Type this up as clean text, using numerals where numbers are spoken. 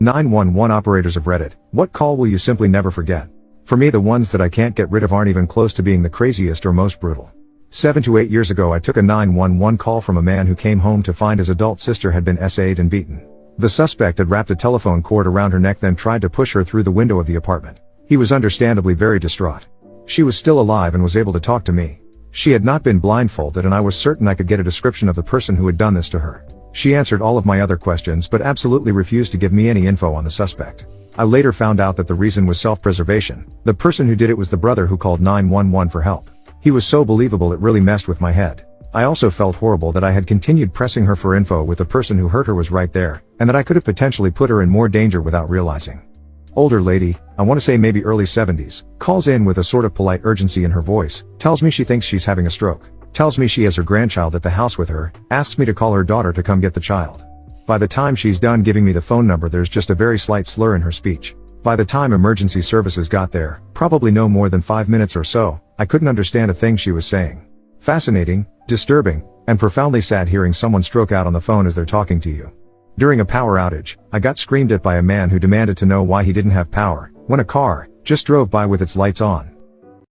911 operators of Reddit, what call will you simply never forget? For me, the ones that I can't get rid of aren't even close to being the craziest or most brutal. 7 to 8 years ago I took a 911 call from a man who came home to find his adult sister had been SA'd and beaten. The suspect had wrapped a telephone cord around her neck, then tried to push her through the window of the apartment. He was understandably very distraught. She was still alive and was able to talk to me. She had not been blindfolded and I was certain I could get a description of the person who had done this to her. She answered all of my other questions but absolutely refused to give me any info on the suspect. I later found out that the reason was self-preservation. The person who did it was the brother who called 911 for help. He was so believable it really messed with my head. I also felt horrible that I had continued pressing her for info with the person who hurt her was right there, and that I could have potentially put her in more danger without realizing. Older lady, I want to say maybe early 70s, calls in with a sort of polite urgency in her voice, tells me she thinks she's having a stroke, tells me she has her grandchild at the house with her, asks me to call her daughter to come get the child. By the time she's done giving me the phone number, there's just a very slight slur in her speech. By the time emergency services got there, probably no more than 5 minutes or so, I couldn't understand a thing she was saying. Fascinating, disturbing, and profoundly sad hearing someone stroke out on the phone as they're talking to you. During a power outage, I got screamed at by a man who demanded to know why he didn't have power, when a car just drove by with its lights on.